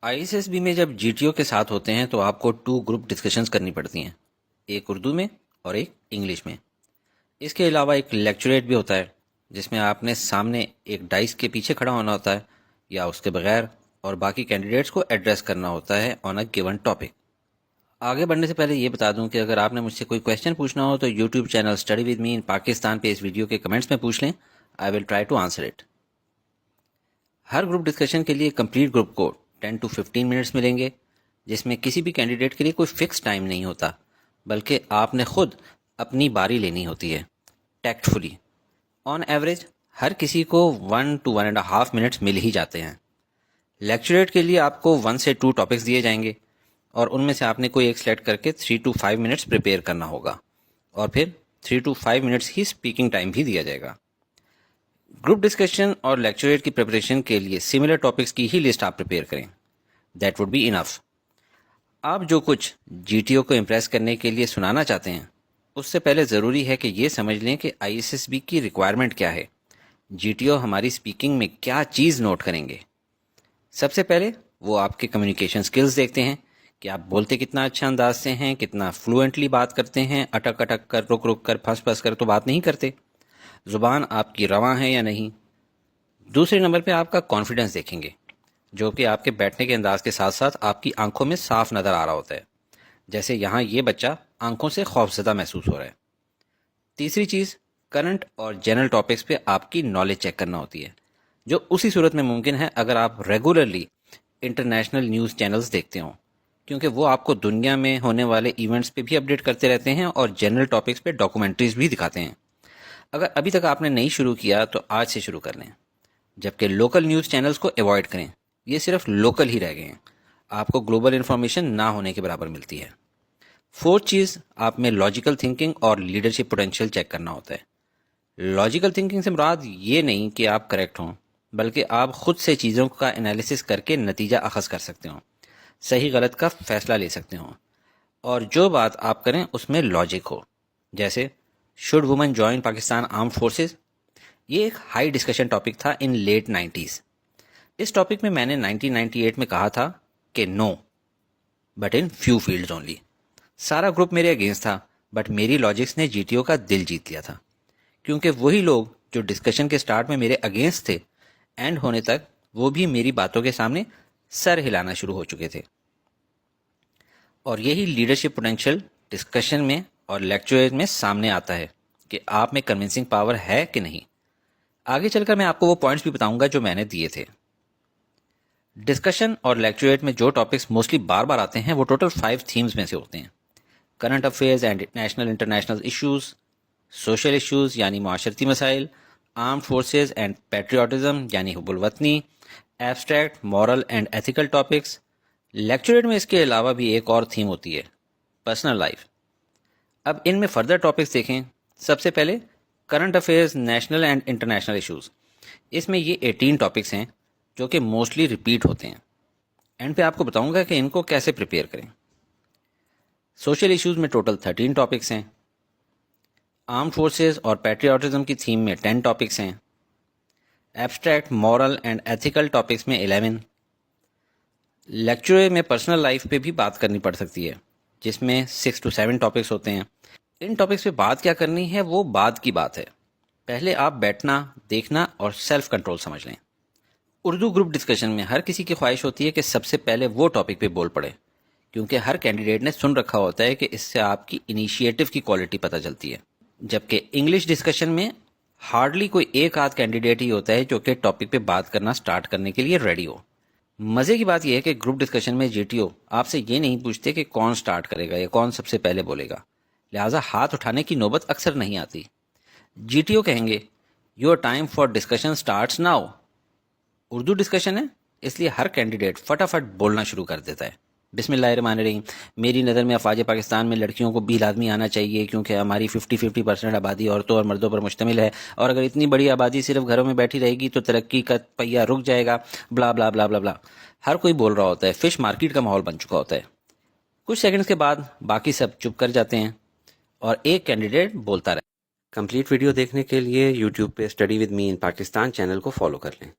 ISSB میں جب GTO کے ساتھ ہوتے ہیں تو آپ کو 2 گروپ ڈسکشنز کرنی پڑتی ہیں، ایک اردو میں اور ایک انگلش میں۔ اس کے علاوہ ایک لیکچریٹ بھی ہوتا ہے جس میں آپ نے سامنے ایک ڈائس کے پیچھے کھڑا ہونا ہوتا ہے یا اس کے بغیر، اور باقی کینڈیڈیٹس کو ایڈریس کرنا ہوتا ہے آن اے گیون ٹاپک۔ آگے بڑھنے سے پہلے یہ بتا دوں کہ اگر آپ نے مجھ سے کوئی کویشچن پوچھنا ہو تو YouTube channel study with me in Pakistan پہ اس ویڈیو کے کمنٹس میں پوچھ لیں، I will try to answer it. ہر گروپ ڈسکشن کے لیے کمپلیٹ گروپ کو 10 to 15 منٹس ملیں گے، جس میں کسی بھی کینڈیڈیٹ کے لیے کوئی فکس ٹائم نہیں ہوتا، بلکہ آپ نے خود اپنی باری لینی ہوتی ہے ٹیکٹفلی۔ آن ایوریج ہر کسی کو 1 to 1.5 منٹس مل ہی جاتے ہیں۔ لیکچریٹ کے لیے آپ کو 1 سے 2 ٹاپکس دیے جائیں گے اور ان میں سے آپ نے کوئی ایک سلیکٹ کر کے 3 to 5 منٹس پریپیئر کرنا ہوگا، اور پھر 3 to 5 minutes he speaking time بھی دیا جائے گا۔ گروپ ڈسکشن اور لیکچریٹ کی پریپریشن کے لیے سملر ٹاپکس کی ہی لسٹ آپ پریپیئر کریں، دیٹ وڈ بی انف۔ آپ جو کچھ GTO کو امپریس کرنے کے لیے سنانا چاہتے ہیں اس سے پہلے ضروری ہے کہ یہ سمجھ لیں کہ ISSB کی ریکوائرمنٹ کیا ہے، GTO ہماری اسپیکنگ میں کیا چیز نوٹ کریں گے۔ سب سے پہلے وہ آپ کے کمیونیکیشن سکلز دیکھتے ہیں کہ آپ بولتے کتنا اچھا انداز سے ہیں، کتنا فلوئنٹلی بات کرتے ہیں، اٹک اٹک کر، رک رک کر، پھنس پھنس کر تو بات نہیں کرتے، زبان آپ کی رواں ہے یا نہیں۔ دوسرے نمبر پہ آپ کا کانفیڈنس دیکھیں گے، جو کہ آپ کے بیٹھنے کے انداز کے ساتھ ساتھ آپ کی آنکھوں میں صاف نظر آ رہا ہوتا ہے، جیسے یہاں یہ بچہ آنکھوں سے خوفزدہ محسوس ہو رہا ہے۔ تیسری چیز، کرنٹ اور جنرل ٹاپکس پہ آپ کی نالج چیک کرنا ہوتی ہے، جو اسی صورت میں ممکن ہے اگر آپ ریگولرلی انٹرنیشنل نیوز چینلز دیکھتے ہوں، کیونکہ وہ آپ کو دنیا میں ہونے والے ایونٹس پہ بھی اپڈیٹ کرتے رہتے ہیں اور جنرل ٹاپکس پہ ڈاکومنٹریز بھی دکھاتے ہیں۔ اگر ابھی تک آپ نے نہیں شروع کیا تو آج سے شروع کر لیں، جبکہ لوکل نیوز چینلز کو ایوائڈ کریں، یہ صرف لوکل ہی رہ گئے ہیں، آپ کو گلوبل انفارمیشن نہ ہونے کے برابر ملتی ہے۔ فورتھ چیز، آپ میں لاجیکل تھنکنگ اور لیڈرشپ پوٹینشیل چیک کرنا ہوتا ہے۔ لاجیکل تھنکنگ سے مراد یہ نہیں کہ آپ کریکٹ ہوں، بلکہ آپ خود سے چیزوں کا انالیسس کر کے نتیجہ اخذ کر سکتے ہوں، صحیح غلط کا فیصلہ لے سکتے ہوں، اور جو بات آپ کریں اس میں لاجک ہو، جیسے should women join Pakistan armed forces. یہ ایک ہائی ڈسکشن ٹاپک تھا ان لیٹ 90s۔ اس ٹاپک میں نے 1998 میں کہا تھا کہ no, but in few fields only. سارا گروپ میرے اگینسٹ تھا، بٹ میری لاجکس نے GTO کا دل جیت لیا تھا، کیونکہ وہی لوگ جو ڈسکشن کے سٹارٹ میں میرے اگینسٹ تھے، اینڈ ہونے تک وہ بھی میری باتوں کے سامنے سر ہلانا شروع ہو چکے تھے۔ اور یہی لیڈرشپ پوٹینشیل ڈسکشن میں اور لیکچر میں سامنے آتا ہے کہ آپ میں کنونسنگ پاور ہے کہ نہیں۔ آگے چل کر میں آپ کو وہ پوائنٹس بھی بتاؤں گا جو میں نے دیے تھے۔ ڈسکشن اور لیکچریٹ میں جو ٹاپکس موسٹلی بار بار آتے ہیں وہ ٹوٹل 5 تھیمز میں سے ہوتے ہیں: current affairs and national international issues, social issues یعنی معاشرتی مسائل، آرمڈ فورسز اینڈ پیٹریوٹزم یعنی حب الوطنی، abstract, moral and ethical topics. Lecturette میں اس کے علاوہ بھی ایک اور تھیم ہوتی ہے، پرسنل لائف۔ اب ان میں فردر ٹاپکس دیکھیں۔ سب سے پہلے current affairs, national and international issues. اس میں یہ 18 ٹاپکس ہیں جو کہ موسٹلی ریپیٹ ہوتے ہیں۔ اینڈ پہ آپ کو بتاؤں گا کہ ان کو کیسے پریپیئر کریں۔ سوشل ایشوز میں ٹوٹل 13 ٹاپکس ہیں۔ آرمڈ فورسز اور پیٹریوٹزم کی تھیم میں 10 ٹاپکس ہیں۔ Abstract, moral and ethical topics میں 11۔ لیکچر میں پرسنل لائف پہ بھی بات کرنی پڑ سکتی ہے، جس میں 6 to 7 ٹاپکس ہوتے ہیں۔ ان ٹاپکس پہ بات کیا کرنی ہے وہ بعد کی بات ہے، پہلے آپ بیٹھنا، دیکھنا اور سیلف کنٹرول سمجھ لیں۔ اردو گروپ ڈسکشن میں ہر کسی کی خواہش ہوتی ہے کہ سب سے پہلے وہ ٹاپک پہ بول پڑے، کیونکہ ہر کینڈیڈیٹ نے سن رکھا ہوتا ہے کہ اس سے آپ کی انیشیٹو کی کوالٹی پتہ چلتی ہے۔ جبکہ انگلش ڈسکشن میں ہارڈلی کوئی ایک آدھ کینڈیڈیٹ ہی ہوتا ہے جو کہ ٹاپک پہ بات کرنا سٹارٹ کرنے کے لیے ریڈی ہو۔ مزے کی بات یہ ہے کہ گروپ ڈسکشن میں GTO آپ سے یہ نہیں پوچھتے کہ کون سٹارٹ کرے گا یا کون سب سے پہلے بولے گا، لہٰذا ہاتھ اٹھانے کی نوبت اکثر نہیں آتی۔ GTO کہیں گے your time for discussion starts now. Urdu discussion ہے، اس لیے ہر کینڈیڈیٹ فٹافٹ بولنا شروع کر دیتا ہے۔ بسم اللہ الرحمن الرحیم۔ میری نظر میں افواج پاکستان میں لڑکیوں کو بھی لازمی آنا چاہیے، کیونکہ ہماری 50% آبادی عورتوں اور مردوں پر مشتمل ہے، اور اگر اتنی بڑی آبادی صرف گھروں میں بیٹھی رہے گی تو ترقی کا پہیہ رک جائے گا، بلا بلا بلا بلا بلا۔ ہر کوئی بول رہا ہوتا ہے، فش مارکیٹ کا ماحول بن چکا ہوتا ہے۔ کچھ سیکنڈز کے بعد باقی سب چپ کر جاتے ہیں اور ایک کینڈیڈیٹ بولتا رہے۔ کمپلیٹ ویڈیو دیکھنے کے لیے یوٹیوب پہ study with me in Pakistan channel کو فالو کر لیں۔